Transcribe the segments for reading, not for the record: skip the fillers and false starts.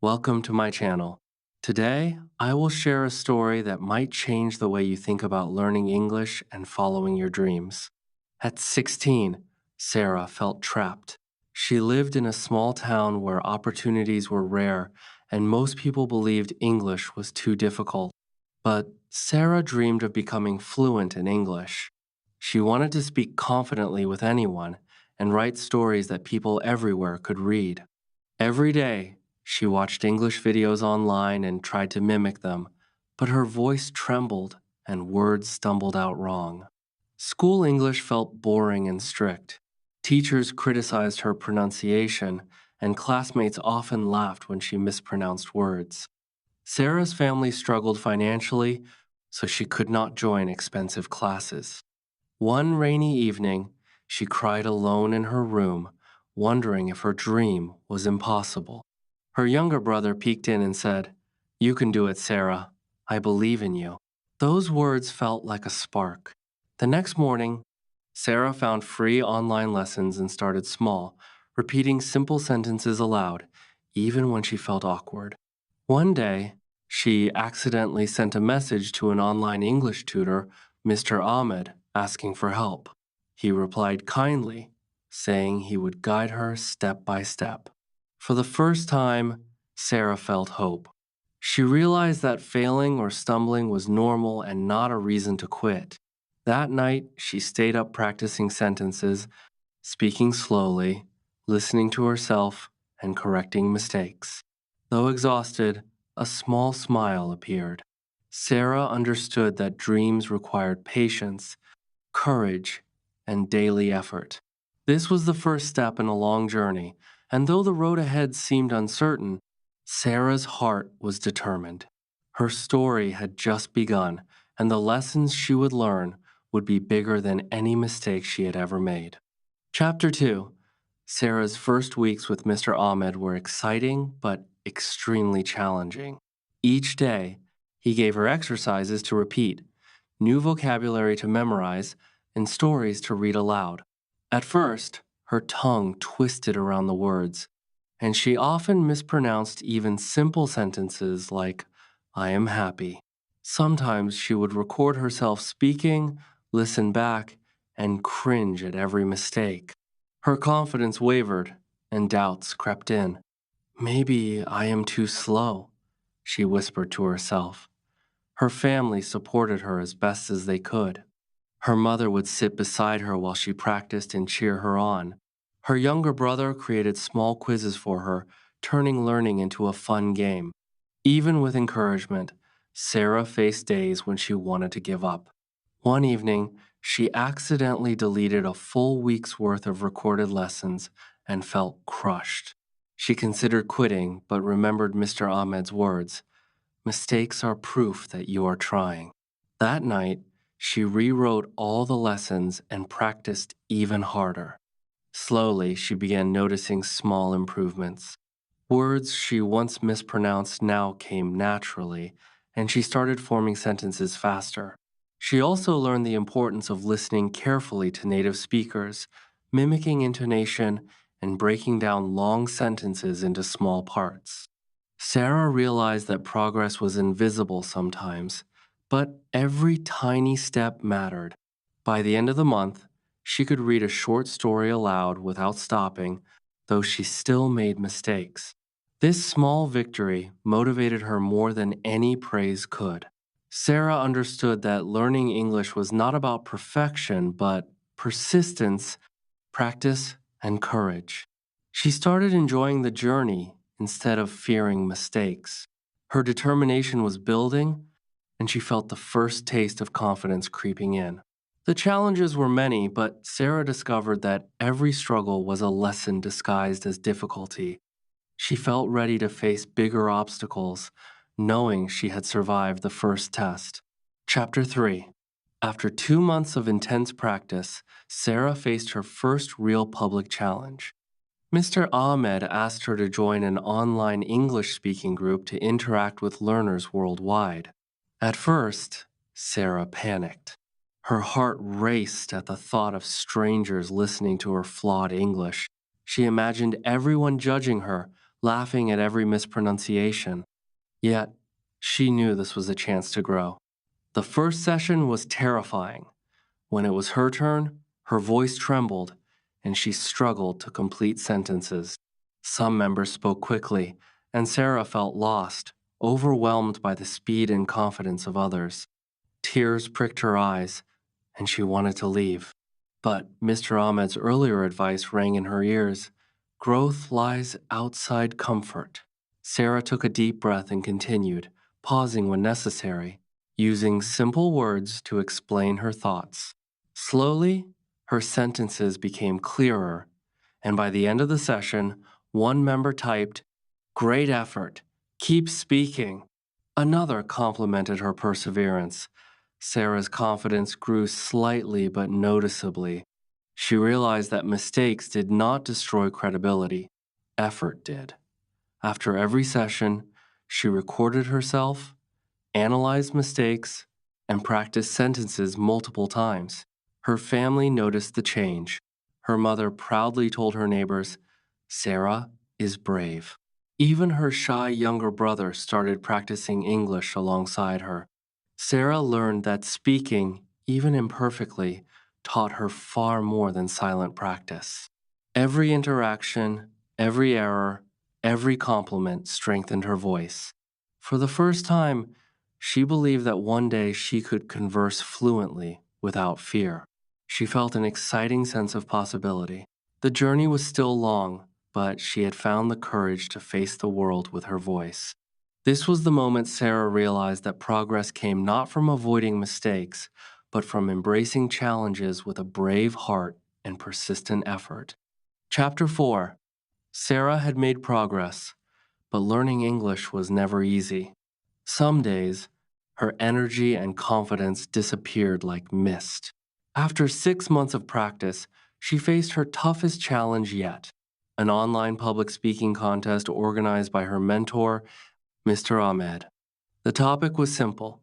Welcome to my channel. Today, I will share a story that might change the way you think about learning English and following your dreams. At 16, Sarah felt trapped. She lived in a small town where opportunities were rare and most people believed English was too difficult. But Sarah dreamed of becoming fluent in English. She wanted to speak confidently with anyone and write stories that people everywhere could read. Every day, she watched English videos online and tried to mimic them, but her voice trembled and words stumbled out wrong. School English felt boring and strict. Teachers criticized her pronunciation, and classmates often laughed when she mispronounced words. Sarah's family struggled financially, so she could not join expensive classes. One rainy evening, she cried alone in her room, wondering if her dream was impossible. Her younger brother peeked in and said, "You can do it, Sarah. I believe in you." Those words felt like a spark. The next morning, Sarah found free online lessons and started small, repeating simple sentences aloud, even when she felt awkward. One day, she accidentally sent a message to an online English tutor, Mr. Ahmed, asking for help. He replied kindly, saying he would guide her step by step. For the first time, Sarah felt hope. She realized that failing or stumbling was normal and not a reason to quit. That night, she stayed up practicing sentences, speaking slowly, listening to herself, and correcting mistakes. Though exhausted, a small smile appeared. Sarah understood that dreams required patience, courage, and daily effort. This was the first step in a long journey, and though the road ahead seemed uncertain, Sarah's heart was determined. Her story had just begun, and the lessons she would learn would be bigger than any mistake she had ever made. Chapter 2. Sarah's first weeks with Mr. Ahmed were exciting but extremely challenging. Each day, he gave her exercises to repeat, new vocabulary to memorize, and stories to read aloud. At first, her tongue twisted around the words, and she often mispronounced even simple sentences like, "I am happy." Sometimes she would record herself speaking, listen back, and cringe at every mistake. Her confidence wavered, and doubts crept in. "Maybe I am too slow," she whispered to herself. Her family supported her as best as they could. Her mother would sit beside her while she practiced and cheer her on. Her younger brother created small quizzes for her, turning learning into a fun game. Even with encouragement, Sarah faced days when she wanted to give up. One evening, she accidentally deleted a full week's worth of recorded lessons and felt crushed. She considered quitting, but remembered Mr. Ahmed's words, "Mistakes are proof that you are trying." That night, she rewrote all the lessons and practiced even harder. Slowly, she began noticing small improvements. Words she once mispronounced now came naturally, and she started forming sentences faster. She also learned the importance of listening carefully to native speakers, mimicking intonation, and breaking down long sentences into small parts. Sarah realized that progress was invisible sometimes, but every tiny step mattered. By the end of the month, she could read a short story aloud without stopping, though she still made mistakes. This small victory motivated her more than any praise could. Sarah understood that learning English was not about perfection, but persistence, practice, and courage. She started enjoying the journey instead of fearing mistakes. Her determination was building, and she felt the first taste of confidence creeping in. The challenges were many, but Sarah discovered that every struggle was a lesson disguised as difficulty. She felt ready to face bigger obstacles, knowing she had survived the first test. Chapter 3. After 2 months of intense practice, Sarah faced her first real public challenge. Mr. Ahmed asked her to join an online English speaking group to interact with learners worldwide. At first, Sarah panicked. Her heart raced at the thought of strangers listening to her flawed English. She imagined everyone judging her, laughing at every mispronunciation. Yet, she knew this was a chance to grow. The first session was terrifying. When it was her turn, her voice trembled, and she struggled to complete sentences. Some members spoke quickly, and Sarah felt lost, overwhelmed by the speed and confidence of others. Tears pricked her eyes, and she wanted to leave. But Mr. Ahmed's earlier advice rang in her ears. Growth lies outside comfort. Sarah took a deep breath and continued, pausing when necessary, using simple words to explain her thoughts. Slowly, her sentences became clearer, and by the end of the session, one member typed, "Great effort. Keep speaking." Another complimented her perseverance. Sarah's confidence grew slightly but noticeably. She realized that mistakes did not destroy credibility. Effort did. After every session, she recorded herself, analyzed mistakes, and practiced sentences multiple times. Her family noticed the change. Her mother proudly told her neighbors, "Sarah is brave." Even her shy younger brother started practicing English alongside her. Sarah learned that speaking, even imperfectly, taught her far more than silent practice. Every interaction, every error, every compliment strengthened her voice. For the first time, she believed that one day she could converse fluently without fear. She felt an exciting sense of possibility. The journey was still long, but she had found the courage to face the world with her voice. This was the moment Sarah realized that progress came not from avoiding mistakes, but from embracing challenges with a brave heart and persistent effort. Chapter 4. Sarah had made progress, but learning English was never easy. Some days, her energy and confidence disappeared like mist. After 6 months of practice, she faced her toughest challenge yet, an online public speaking contest organized by her mentor, Mr. Ahmed. The topic was simple,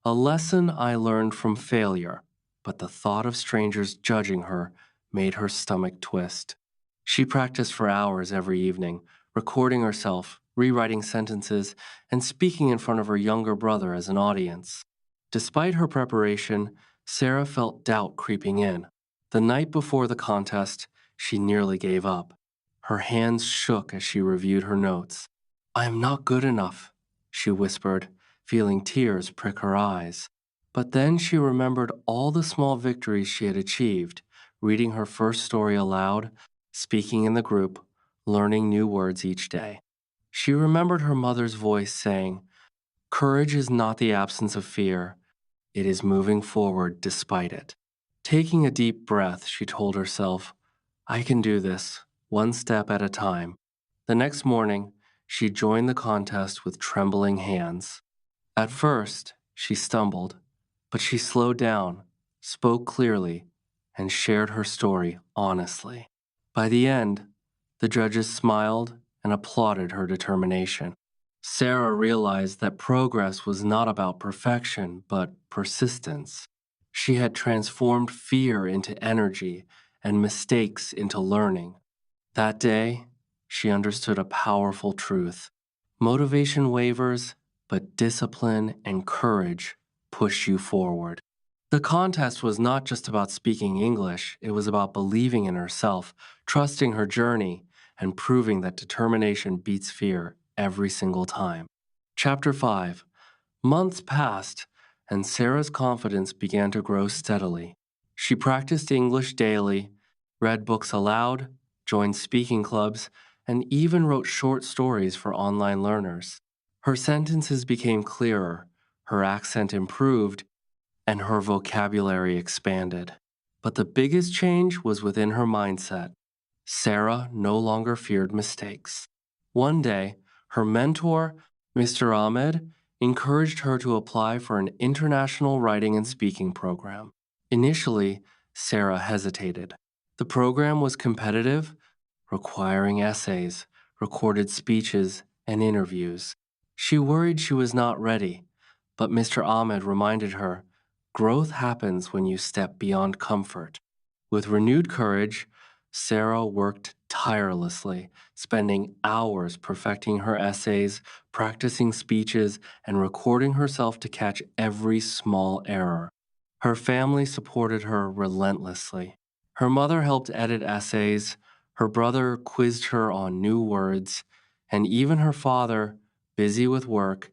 a lesson I learned from failure, but the thought of strangers judging her made her stomach twist. She practiced for hours every evening, recording herself, rewriting sentences, and speaking in front of her younger brother as an audience. Despite her preparation, Sarah felt doubt creeping in. The night before the contest, she nearly gave up. Her hands shook as she reviewed her notes. "I am not good enough," she whispered, feeling tears prick her eyes. But then she remembered all the small victories she had achieved, reading her first story aloud, speaking in the group, learning new words each day. She remembered her mother's voice saying, "Courage is not the absence of fear, it is moving forward despite it." Taking a deep breath, she told herself, "I can do this, one step at a time." The next morning, she joined the contest with trembling hands. At first, she stumbled, but she slowed down, spoke clearly, and shared her story honestly. By the end, the judges smiled and applauded her determination. Sarah realized that progress was not about perfection, but persistence. She had transformed fear into energy and mistakes into learning. That day, she understood a powerful truth. Motivation wavers, but discipline and courage push you forward. The contest was not just about speaking English, it was about believing in herself, trusting her journey, and proving that determination beats fear every single time. Chapter 5. Months passed, and Sarah's confidence began to grow steadily. She practiced English daily, read books aloud, joined speaking clubs, and even wrote short stories for online learners. Her sentences became clearer, her accent improved, and her vocabulary expanded. But the biggest change was within her mindset. Sarah no longer feared mistakes. One day, her mentor, Mr. Ahmed, encouraged her to apply for an international writing and speaking program. Initially, Sarah hesitated. The program was competitive, requiring essays, recorded speeches, and interviews. She worried she was not ready, but Mr. Ahmed reminded her, growth happens when you step beyond comfort. With renewed courage, Sarah worked tirelessly, spending hours perfecting her essays, practicing speeches, and recording herself to catch every small error. Her family supported her relentlessly. Her mother helped edit essays, her brother quizzed her on new words, and even her father, busy with work,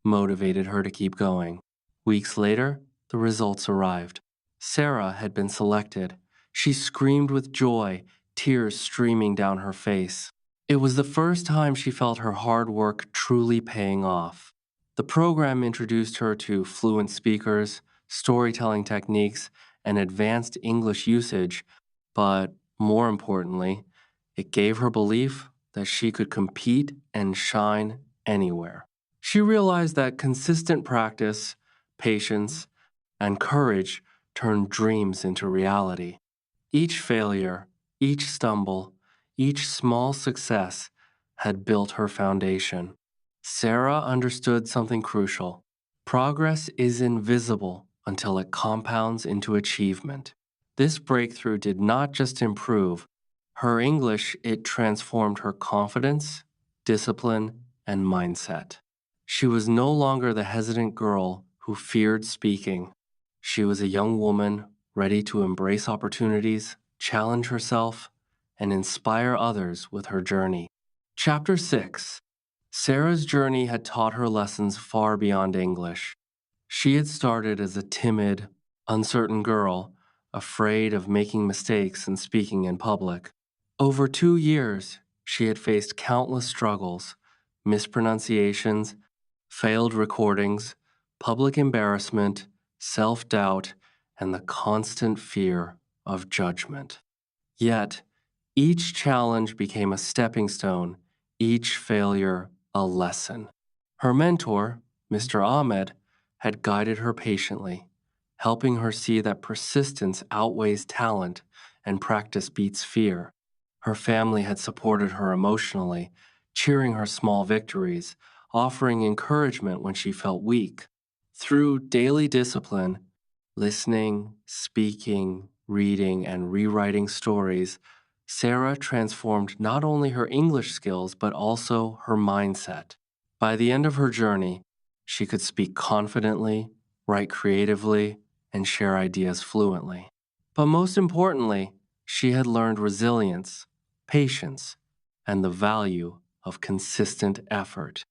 motivated her to keep going. Weeks later, the results arrived. Sarah had been selected. She screamed with joy, tears streaming down her face. It was the first time she felt her hard work truly paying off. The program introduced her to fluent speakers, storytelling techniques, and advanced English usage, but more importantly, it gave her belief that she could compete and shine anywhere. She realized that consistent practice, patience, and courage turned dreams into reality. Each failure, each stumble, each small success had built her foundation. Sarah understood something crucial. Progress is invisible until it compounds into achievement. This breakthrough did not just improve her English, it transformed her confidence, discipline, and mindset. She was no longer the hesitant girl who feared speaking. She was a young woman ready to embrace opportunities, challenge herself, and inspire others with her journey. Chapter 6. Sarah's journey had taught her lessons far beyond English. She had started as a timid, uncertain girl, afraid of making mistakes and speaking in public. Over 2 years, she had faced countless struggles, mispronunciations, failed recordings, public embarrassment, self doubt, and the constant fear of judgment. Yet, each challenge became a stepping stone, each failure a lesson. Her mentor, Mr. Ahmed, had guided her patiently, helping her see that persistence outweighs talent and practice beats fear. Her family had supported her emotionally, cheering her small victories, offering encouragement when she felt weak. Through daily discipline, listening, speaking, reading, and rewriting stories, Sarah transformed not only her English skills but also her mindset. By the end of her journey, she could speak confidently, write creatively, and share ideas fluently. But most importantly, she had learned resilience, patience, and the value of consistent effort.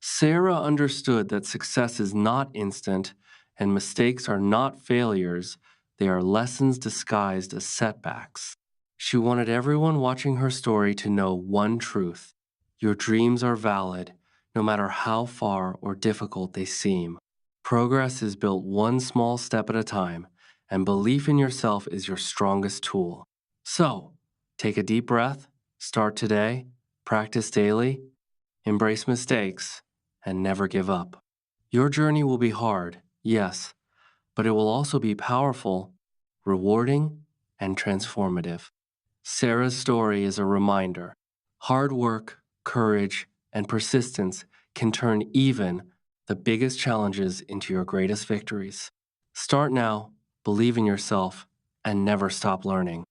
Sarah understood that success is not instant and mistakes are not failures, they are lessons disguised as setbacks. She wanted everyone watching her story to know one truth: your dreams are valid, no matter how far or difficult they seem. Progress is built one small step at a time, and belief in yourself is your strongest tool. So, take a deep breath, start today, practice daily, embrace mistakes, and never give up. Your journey will be hard, yes, but it will also be powerful, rewarding, and transformative. Sarah's story is a reminder: hard work, courage, and persistence can turn even the biggest challenges into your greatest victories. Start now, believe in yourself, and never stop learning.